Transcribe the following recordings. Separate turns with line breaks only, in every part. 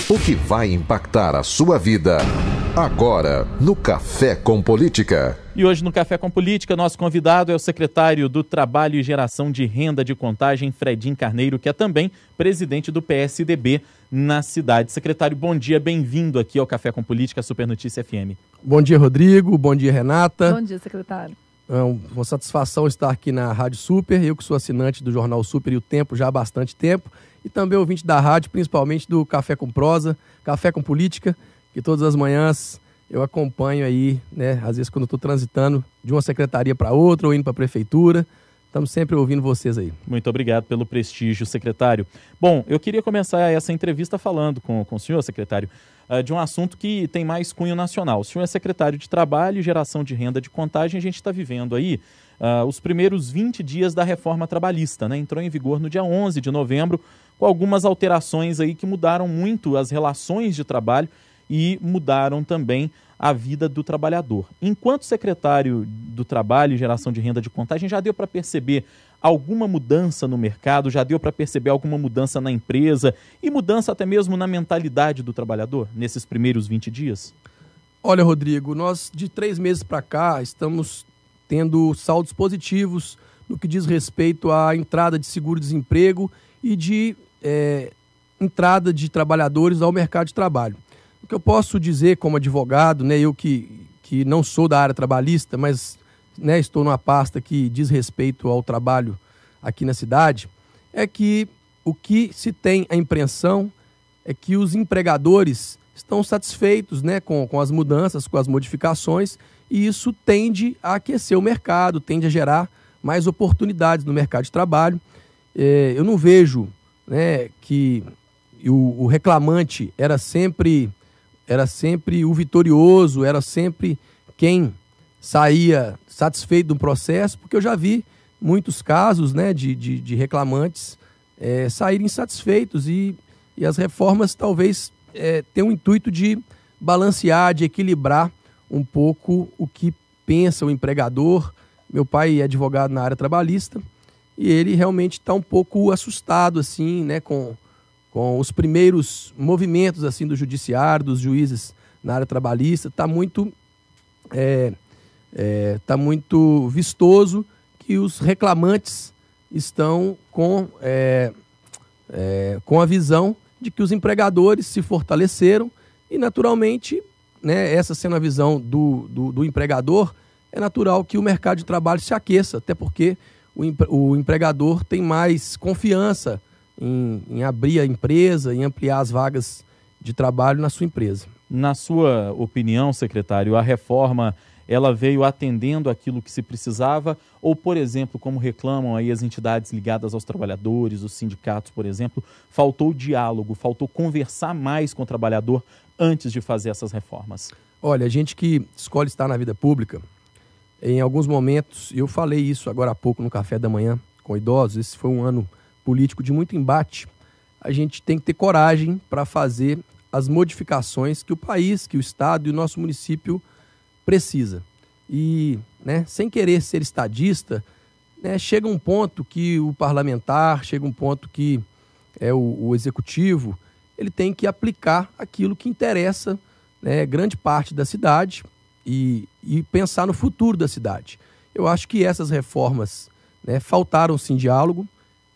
O que vai impactar a sua vida. Agora, no Café com Política.
E hoje no Café com Política, nosso convidado é o secretário do Trabalho e Geração de Renda de Contagem, Fredinho Carneiro, que é também presidente do PSDB na cidade. Secretário, bom dia, bem-vindo aqui ao Café com Política, Super Notícia FM.
Bom dia, Rodrigo, bom dia, Renata.
Bom dia, secretário.
É uma satisfação estar aqui na Rádio Super, eu que sou assinante do Jornal Super e o Tempo já há bastante tempo, e também ouvinte da rádio, principalmente do Café com Prosa, Café com Política, que todas as manhãs eu acompanho aí, né, às vezes quando eu estou transitando de uma secretaria para outra ou indo para a prefeitura. Estamos sempre ouvindo vocês aí.
Muito obrigado pelo prestígio, secretário. Bom, eu queria começar essa entrevista falando com o senhor, secretário, de um assunto que tem mais cunho nacional. O senhor é secretário de Trabalho e Geração de Renda de Contagem. A gente está vivendo aí os primeiros 20 dias da reforma trabalhista, né? Entrou em vigor no dia 11 de novembro, com algumas alterações aí que mudaram muito as relações de trabalho e mudaram também a vida do trabalhador. Enquanto secretário do Trabalho e Geração de Renda de Contagem, já deu para perceber alguma mudança no mercado, já deu para perceber alguma mudança na empresa e mudança até mesmo na mentalidade do trabalhador nesses primeiros 20 dias?
Olha, Rodrigo, nós de 3 meses para cá estamos tendo saldos positivos no que diz respeito à entrada de seguro-desemprego e de entrada de trabalhadores ao mercado de trabalho. O que eu posso dizer como advogado, né, eu que não sou da área trabalhista, mas, né, estou numa pasta que diz respeito ao trabalho aqui na cidade, é que o que se tem a impressão é que os empregadores estão satisfeitos, né, com as mudanças, com as modificações, e isso tende a aquecer o mercado, tende a gerar mais oportunidades no mercado de trabalho. Eu não vejo, né, que o reclamante era sempre o vitorioso, era sempre quem saía satisfeito do processo, porque eu já vi muitos casos, né, de reclamantes saírem insatisfeitos e as reformas talvez tenham o intuito de balancear, de equilibrar um pouco o que pensa o empregador. Meu pai é advogado na área trabalhista e ele realmente está um pouco assustado assim, né, com os primeiros movimentos assim do judiciário, dos juízes na área trabalhista. Está muito vistoso que os reclamantes estão com a visão de que os empregadores se fortaleceram e, naturalmente, né, essa sendo a visão do empregador, é natural que o mercado de trabalho se aqueça, até porque o empregador tem mais confiança em abrir a empresa, em ampliar as vagas de trabalho na sua empresa.
Na sua opinião, secretário, a reforma ela veio atendendo aquilo que se precisava ou, por exemplo, como reclamam aí as entidades ligadas aos trabalhadores, os sindicatos, por exemplo, faltou diálogo, faltou conversar mais com o trabalhador antes de fazer essas reformas?
Olha, a gente que escolhe estar na vida pública, em alguns momentos, eu falei isso agora há pouco no café da manhã com idosos, esse foi um ano político de muito embate, a gente tem que ter coragem para fazer as modificações que o país, que o Estado e o nosso município precisa. E, né, sem querer ser estadista, né, chega um ponto que o parlamentar, chega um ponto que o executivo, ele tem que aplicar aquilo que interessa, né, grande parte da cidade e pensar no futuro da cidade. Eu acho que essas reformas, né, faltaram sim diálogo.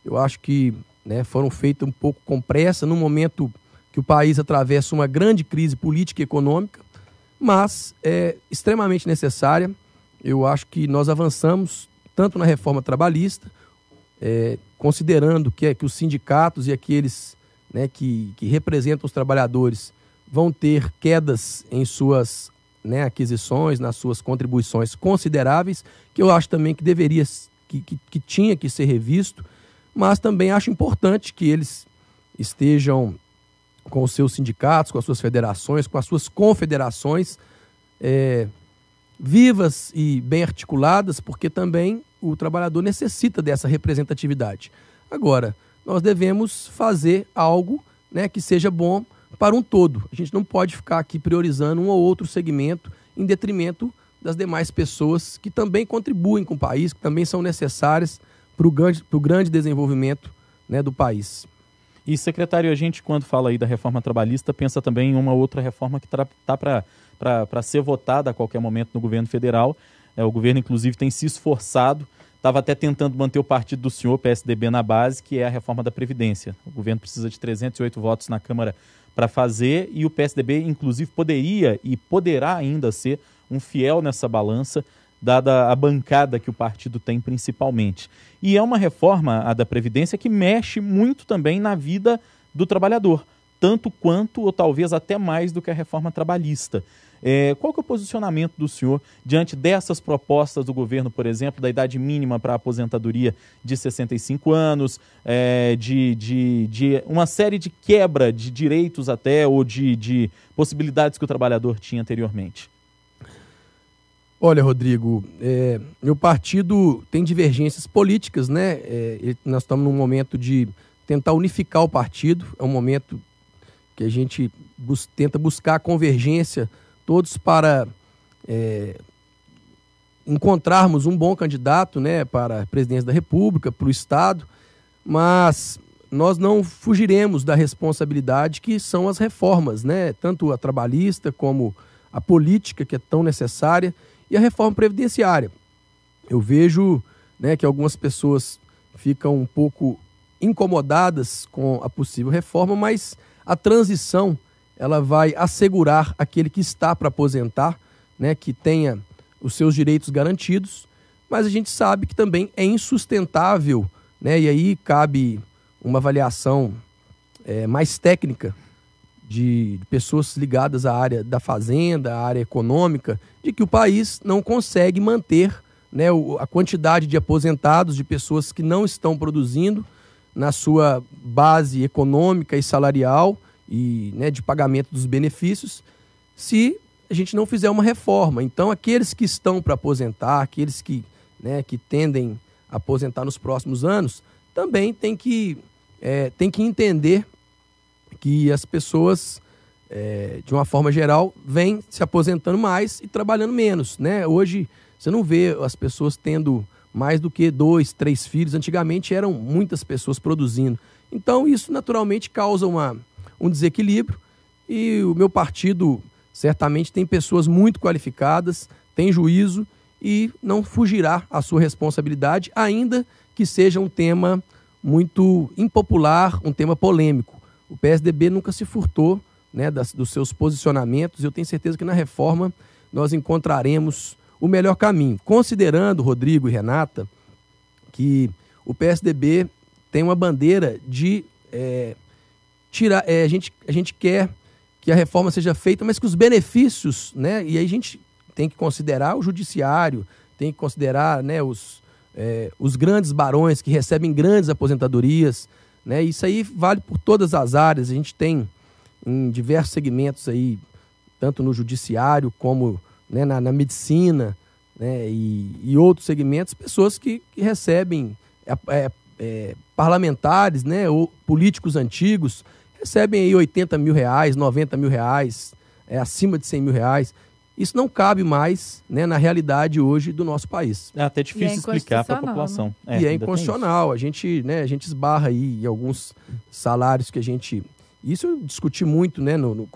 Eu acho que, né, foram feitas um pouco com pressa, num momento que o país atravessa uma grande crise política e econômica, mas é extremamente necessária. Eu acho que nós avançamos tanto na reforma trabalhista, considerando que os sindicatos e aqueles, né, que representam os trabalhadores vão ter quedas em suas, né, aquisições, nas suas contribuições consideráveis, que eu acho também que deveria, que tinha que ser revisto, mas também acho importante que eles estejam com os seus sindicatos, com as suas federações, com as suas confederações vivas e bem articuladas, porque também o trabalhador necessita dessa representatividade. Agora, nós devemos fazer algo, né, que seja bom para um todo. A gente não pode ficar aqui priorizando um ou outro segmento em detrimento das demais pessoas que também contribuem com o país, que também são necessárias para o grande desenvolvimento, né, do país.
E, secretário, a gente, quando fala aí da reforma trabalhista, pensa também em uma outra reforma que está para ser votada a qualquer momento no governo federal. O governo, inclusive, tem se esforçado, estava até tentando manter o partido do senhor, PSDB, na base, que é a reforma da Previdência. O governo precisa de 308 votos na Câmara para fazer, e o PSDB, inclusive, poderia e poderá ainda ser um fiel nessa balança, dada a bancada que o partido tem principalmente. E é uma reforma, a da Previdência, que mexe muito também na vida do trabalhador, tanto quanto ou talvez até mais do que a reforma trabalhista. Qual que é o posicionamento do senhor diante dessas propostas do governo, por exemplo, da idade mínima para a aposentadoria de 65 anos, de uma série de quebra de direitos até ou de possibilidades que o trabalhador tinha anteriormente?
Olha, Rodrigo, meu partido tem divergências políticas, né? Nós estamos num momento de tentar unificar o partido, é um momento que a gente tenta buscar a convergência, todos para encontrarmos um bom candidato, né, para a presidência da República, para o Estado, mas nós não fugiremos da responsabilidade que são as reformas, né? Tanto a trabalhista como a política, que é tão necessária, e a reforma previdenciária. Eu vejo, né, que algumas pessoas ficam um pouco incomodadas com a possível reforma, mas a transição ela vai assegurar aquele que está para aposentar, né, que tenha os seus direitos garantidos, mas a gente sabe que também é insustentável, né, e aí cabe uma avaliação mais técnica de pessoas ligadas à área da fazenda, à área econômica, de que o país não consegue manter, né, a quantidade de aposentados, de pessoas que não estão produzindo na sua base econômica e salarial e, né, de pagamento dos benefícios, se a gente não fizer uma reforma. Então, aqueles que estão para aposentar, aqueles que, né, que tendem a aposentar nos próximos anos, também tem que entender que as pessoas, de uma forma geral, vêm se aposentando mais e trabalhando menos, né? Hoje, você não vê as pessoas tendo mais do que 2, 3 filhos. Antigamente, eram muitas pessoas produzindo. Então, isso naturalmente causa um desequilíbrio, e o meu partido certamente tem pessoas muito qualificadas, tem juízo e não fugirá à sua responsabilidade, ainda que seja um tema muito impopular, um tema polêmico. O PSDB nunca se furtou, né, dos seus posicionamentos, e eu tenho certeza que na reforma nós encontraremos o melhor caminho. Considerando, Rodrigo e Renata, que o PSDB tem uma bandeira de a gente quer que a reforma seja feita, mas que os benefícios, né, e aí a gente tem que considerar o judiciário, tem que considerar, né, os grandes barões que recebem grandes aposentadorias, né? Isso aí vale por todas as áreas. A gente tem em diversos segmentos aí, tanto no judiciário como, né, na medicina, né, e outros segmentos, pessoas que recebem, parlamentares, né, ou políticos antigos, recebem aí R$80 mil, R$90 mil, acima de R$100 mil. Isso não cabe mais, né, na realidade hoje do nosso país.
É até difícil explicar para a população.
Né? E é inconstitucional. A gente esbarra aí em alguns salários que a gente... Isso eu discuti muito, né, no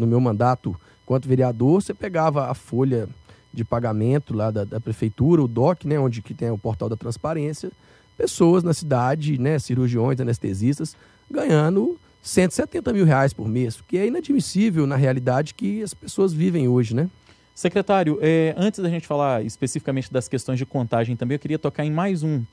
meu mandato enquanto vereador. Você pegava a folha de pagamento lá da prefeitura, o DOC, né, onde que tem o portal da transparência, pessoas na cidade, né, cirurgiões, anestesistas, ganhando R$170 mil por mês, o que é inadmissível na realidade que as pessoas vivem hoje, né?
Secretário, antes da gente falar especificamente das questões de contagem também, eu queria tocar em mais um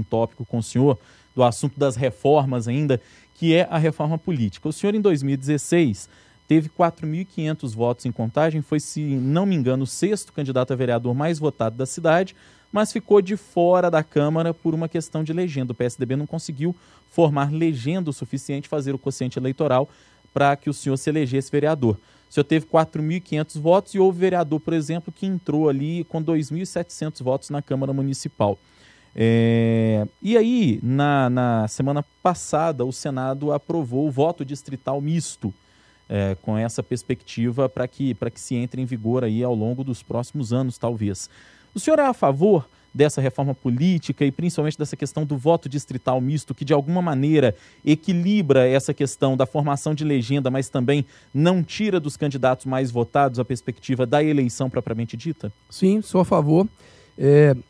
tópico com o senhor, do assunto das reformas ainda, que é a reforma política. O senhor, em 2016, teve 4.500 votos em contagem, foi, se não me engano, o 6º candidato a vereador mais votado da cidade, mas ficou de fora da Câmara por uma questão de legenda. O PSDB não conseguiu formar legenda o suficiente, fazer o quociente eleitoral para que o senhor se elegesse vereador. O senhor teve 4.500 votos e houve vereador, por exemplo, que entrou ali com 2.700 votos na Câmara Municipal. E aí, na semana passada, o Senado aprovou o voto distrital misto, com essa perspectiva para que se entre em vigor aí ao longo dos próximos anos, talvez. O senhor é a favor dessa reforma política e principalmente dessa questão do voto distrital misto, que de alguma maneira equilibra essa questão da formação de legenda, mas também não tira dos candidatos mais votados a perspectiva da eleição propriamente dita?
Sim, sou a favor.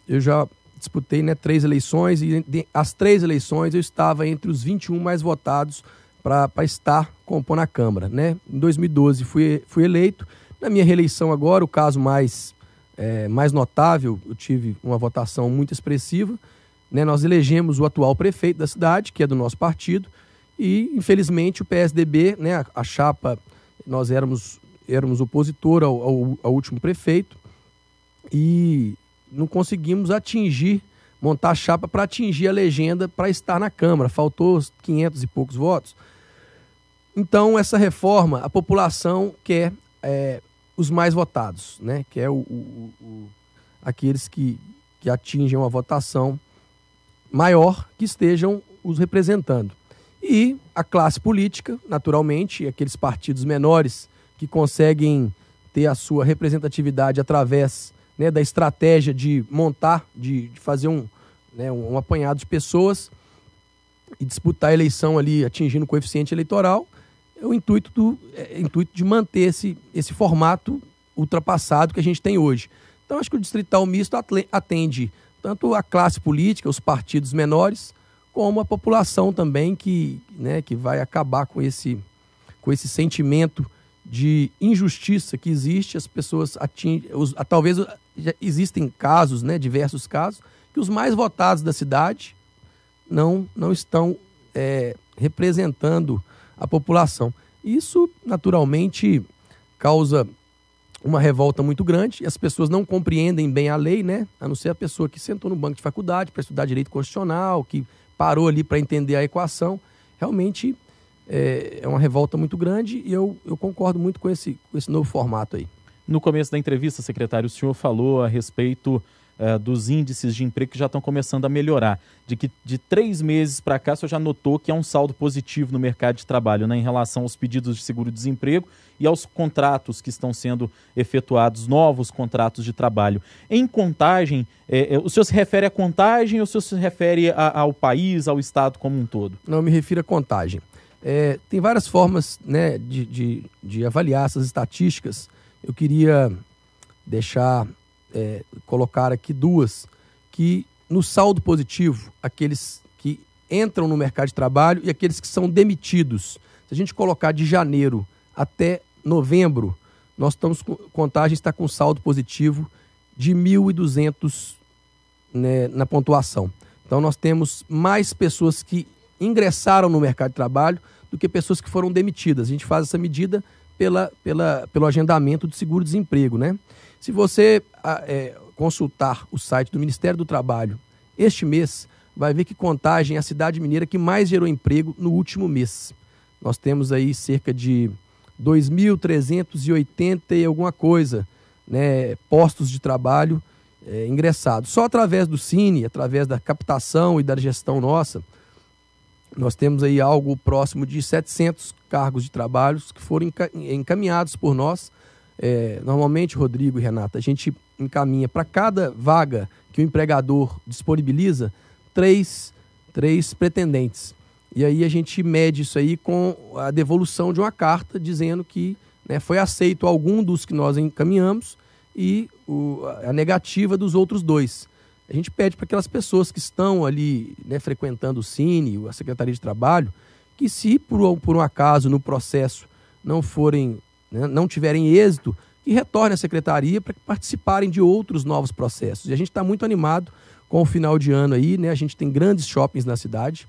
Eu já disputei 3 eleições e as 3 eleições eu estava entre os 21 mais votados para estar compondo a Câmara, né? Em 2012 fui eleito. Na minha reeleição agora, o caso mais notável, eu tive uma votação muito expressiva, né? Nós elegemos o atual prefeito da cidade, que é do nosso partido, e infelizmente o PSDB, né, a chapa, nós éramos opositor ao último prefeito e não conseguimos montar a chapa para atingir a legenda para estar na Câmara, faltou 500 e poucos votos. Então essa reforma, a população quer os mais votados, né? Que é aqueles que atingem uma votação maior, que estejam os representando. E a classe política, naturalmente, aqueles partidos menores que conseguem ter a sua representatividade através, né, da estratégia de montar, de fazer um apanhado de pessoas e disputar a eleição ali atingindo o coeficiente eleitoral. É o intuito de manter esse formato ultrapassado que a gente tem hoje. Então, acho que o distrital misto atende tanto a classe política, os partidos menores, como a população também que vai acabar com esse sentimento de injustiça que existe. As pessoas talvez já existem casos, né, diversos casos, que os mais votados da cidade não estão representando a população. Isso, naturalmente, causa uma revolta muito grande e as pessoas não compreendem bem a lei, né? A não ser a pessoa que sentou no banco de faculdade para estudar direito constitucional, que parou ali para entender a equação. Realmente é uma revolta muito grande e eu concordo muito com esse novo formato aí.
No começo da entrevista, secretário, o senhor falou a respeito dos índices de emprego que já estão começando a melhorar. De que de 3 meses para cá, o senhor já notou que há um saldo positivo no mercado de trabalho, né, em relação aos pedidos de seguro-desemprego e aos contratos que estão sendo efetuados, novos contratos de trabalho. Em Contagem, o senhor se refere à Contagem ou o senhor se refere ao país, ao estado como um todo? Não,
eu me refiro à Contagem. Tem várias formas, né, de avaliar essas estatísticas. Eu queria colocar aqui 2, que no saldo positivo, aqueles que entram no mercado de trabalho e aqueles que são demitidos. Se a gente colocar de janeiro até novembro, Contagem está com saldo positivo de 1.200, né, na pontuação. Então nós temos mais pessoas que ingressaram no mercado de trabalho do que pessoas que foram demitidas. A gente faz essa medida pelo agendamento do seguro-desemprego, né? Se você consultar o site do Ministério do Trabalho este mês, vai ver que Contagem é a cidade mineira que mais gerou emprego no último mês. Nós temos aí cerca de 2.380 e alguma coisa, né, postos de trabalho ingressados. Só através do Cine, através da captação e da gestão nossa, nós temos aí algo próximo de 700 cargos de trabalho que foram encaminhados por nós. Normalmente, Rodrigo e Renata, a gente encaminha para cada vaga que o empregador disponibiliza 3 pretendentes. E aí a gente mede isso aí com a devolução de uma carta dizendo que, né, foi aceito algum dos que nós encaminhamos e a negativa dos outros 2. A gente pede para aquelas pessoas que estão ali, né, frequentando o Cine, a Secretaria de Trabalho, que se por um acaso no processo não tiverem êxito, que retornem à Secretaria para participarem de outros novos processos. E a gente está muito animado com o final de ano aí, né? A gente tem grandes shoppings na cidade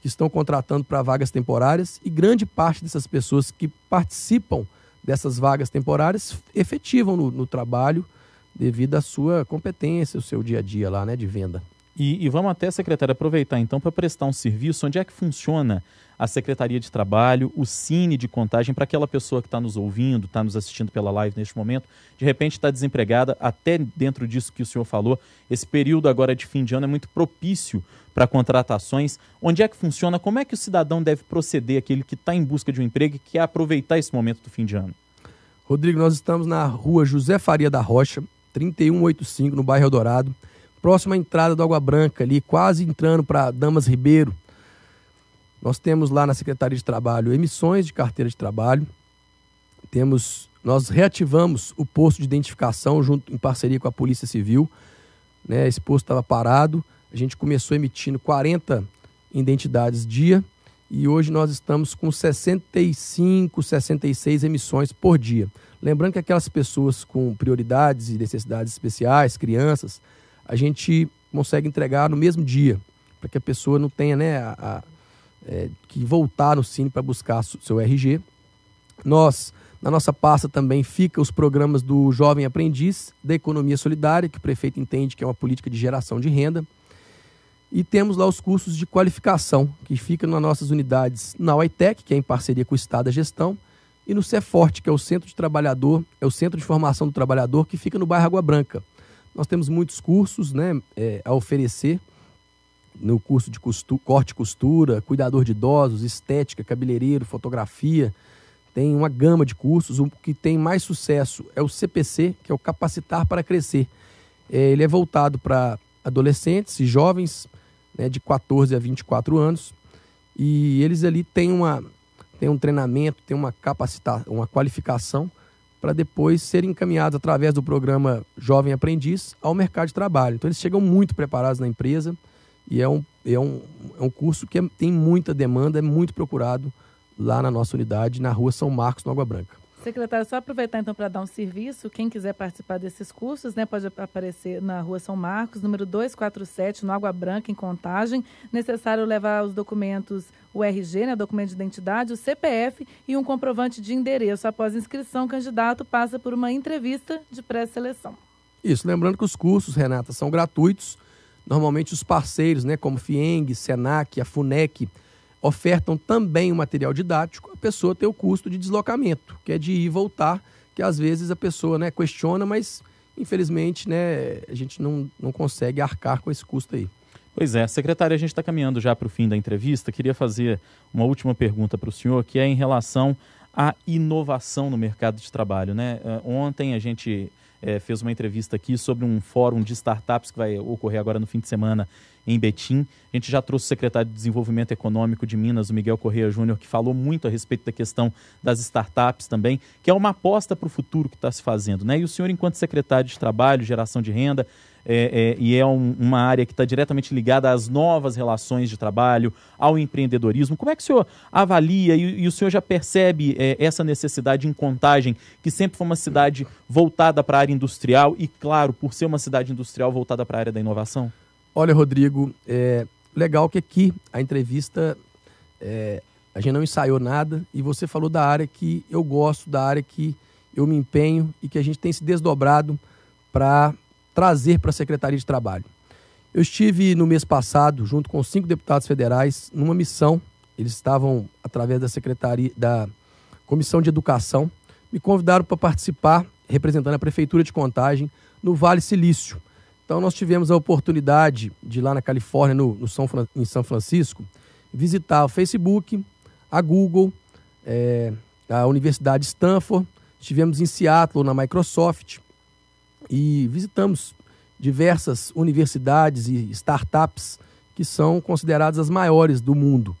que estão contratando para vagas temporárias e grande parte dessas pessoas que participam dessas vagas temporárias efetivam no trabalho devido à sua competência, o seu dia a dia lá, né, de venda.
E vamos até, secretário, aproveitar então para prestar um serviço. Onde é que funciona a Secretaria de Trabalho, o Cine de Contagem, para aquela pessoa que está nos ouvindo, está nos assistindo pela live neste momento, de repente está desempregada, até dentro disso que o senhor falou, esse período agora de fim de ano é muito propício para contratações. Onde é que funciona? Como é que o cidadão deve proceder, aquele que está em busca de um emprego e quer aproveitar esse momento do fim de ano?
Rodrigo, nós estamos na rua José Faria da Rocha, 3185, no bairro Eldorado. próximo à entrada do Água Branca, ali, quase entrando para Damas Ribeiro. Nós temos lá na Secretaria de Trabalho emissões de carteira de trabalho. Nós reativamos o posto de identificação em parceria com a Polícia Civil. Né? Esse posto estava parado. A gente começou emitindo 40 identidades dia e hoje nós estamos com 65, 66 emissões por dia. Lembrando que aquelas pessoas com prioridades e necessidades especiais, crianças, a gente consegue entregar no mesmo dia, para que a pessoa não tenha, né, que voltar no Cine para buscar seu RG. Na nossa pasta também fica os programas do Jovem Aprendiz, da Economia Solidária, que o prefeito entende que é uma política de geração de renda. E temos lá os cursos de qualificação, que ficam nas nossas unidades na UITEC, que é em parceria com o Estado da Gestão, e no CEFORTE, que é o Centro de Formação do Trabalhador, que fica no bairro Água Branca. Nós temos muitos cursos, né, a oferecer, no curso de corte e costura, cuidador de idosos, estética, cabeleireiro, fotografia. Tem uma gama de cursos. O que tem mais sucesso é o CPC, que é o Capacitar para Crescer. Ele é voltado para adolescentes e jovens, né, de 14 a 24 anos. E eles ali têm um treinamento, têm uma qualificação para depois serem encaminhados através do programa Jovem Aprendiz ao mercado de trabalho. Então eles chegam muito preparados na empresa. E é um curso que tem muita demanda, é muito procurado lá na nossa unidade, na Rua São Marcos, no Água Branca.
Secretário, só aproveitar então para dar um serviço, quem quiser participar desses cursos, né, pode aparecer na Rua São Marcos, número 247, no Água Branca, em Contagem. Necessário levar os documentos, o RG, né, documento de identidade, o CPF e um comprovante de endereço. Após inscrição, o candidato passa por uma entrevista de pré-seleção. Isso,
lembrando que os cursos, Renata, são gratuitos. Normalmente os parceiros, né, como FIENG, SENAC, a FUNEC, ofertam também o material didático. A pessoa tem o custo de deslocamento, que é de ir e voltar, que às vezes a pessoa, né, questiona, mas infelizmente, né, a gente não consegue arcar com esse custo aí.
Pois é, secretário, a gente está caminhando já para o fim da entrevista. Queria fazer uma última pergunta para o senhor, que é em relação à inovação no mercado de trabalho, né? Ontem a gente fez uma entrevista aqui sobre um fórum de startups que vai ocorrer agora no fim de semana em Betim. A gente já trouxe o secretário de Desenvolvimento Econômico de Minas, o Miguel Correia Júnior, que falou muito a respeito da questão das startups também, que é uma aposta para o futuro que está se fazendo, né? E o senhor, enquanto secretário de Trabalho, Geração de Renda, uma área que está diretamente ligada às novas relações de trabalho, ao empreendedorismo. Como é que o senhor avalia e o senhor já percebe essa necessidade em Contagem, que sempre foi uma cidade voltada para a área industrial e, claro, por ser uma cidade industrial voltada para a área da inovação?
Olha, Rodrigo, legal que aqui a entrevista a gente não ensaiou nada e você falou da área que eu gosto, da área que eu me empenho e que a gente tem se desdobrado para trazer para a Secretaria de Trabalho. Eu estive no mês passado, junto com 5 deputados federais, numa missão. Eles estavam, através da Comissão de Educação, me convidaram para participar, representando a Prefeitura de Contagem, no Vale Silício. Então, nós tivemos a oportunidade de, lá na Califórnia, em São Francisco, visitar o Facebook, a Google, a Universidade Stanford. Estivemos em Seattle, na Microsoft, e visitamos diversas universidades e startups que são consideradas as maiores do mundo.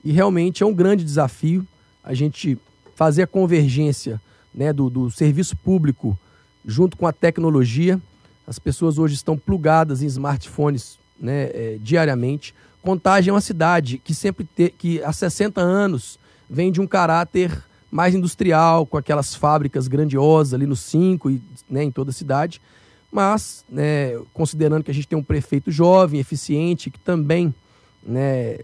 E realmente é um grande desafio a gente fazer a convergência, né, do serviço público junto com a tecnologia. As pessoas hoje estão plugadas em smartphones, né, diariamente. Contagem é uma cidade que há 60 anos vem de um caráter mais industrial, com aquelas fábricas grandiosas ali no 5 e, né, em toda a cidade. Mas, né, considerando que a gente tem um prefeito jovem, eficiente, que também, né,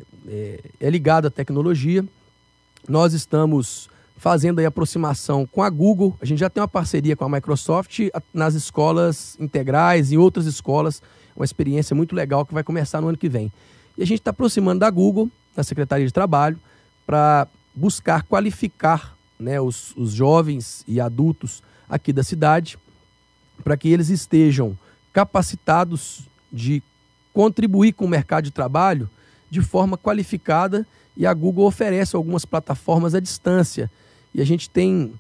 é ligado à tecnologia, nós estamos fazendo aí aproximação com a Google. A gente já tem uma parceria com a Microsoft nas escolas integrais e outras escolas, uma experiência muito legal que vai começar no ano que vem. E a gente está aproximando da Google, na Secretaria de Trabalho, para buscar qualificar, né, os jovens e adultos aqui da cidade, para que eles estejam capacitados de contribuir com o mercado de trabalho de forma qualificada, e a Google oferece algumas plataformas à distância. E a gente tem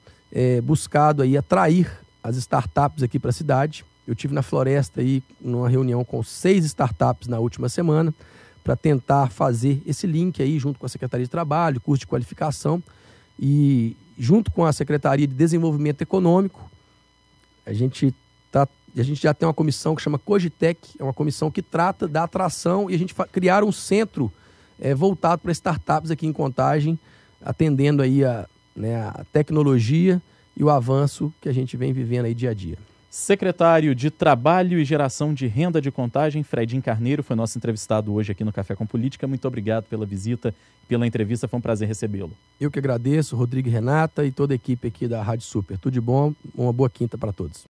buscado aí atrair as startups aqui para a cidade, Eu tive na Floresta aí numa reunião com 6 startups na última semana para tentar fazer esse link aí junto com a Secretaria de Trabalho, curso de qualificação e junto com a Secretaria de Desenvolvimento Econômico. A gente já tem uma comissão que chama Cogitec, é uma comissão que trata da atração e a gente criar um centro voltado para startups aqui em Contagem, atendendo aí a tecnologia e o avanço que a gente vem vivendo aí dia a dia.
Secretário de Trabalho e Geração de Renda de Contagem, Fredinho Carneiro, foi nosso entrevistado hoje aqui no Café com Política. Muito obrigado pela visita, pela entrevista, foi um prazer recebê-lo.
Eu que agradeço, Rodrigo e Renata e toda a equipe aqui da Rádio Super. Tudo de bom, uma boa quinta para todos.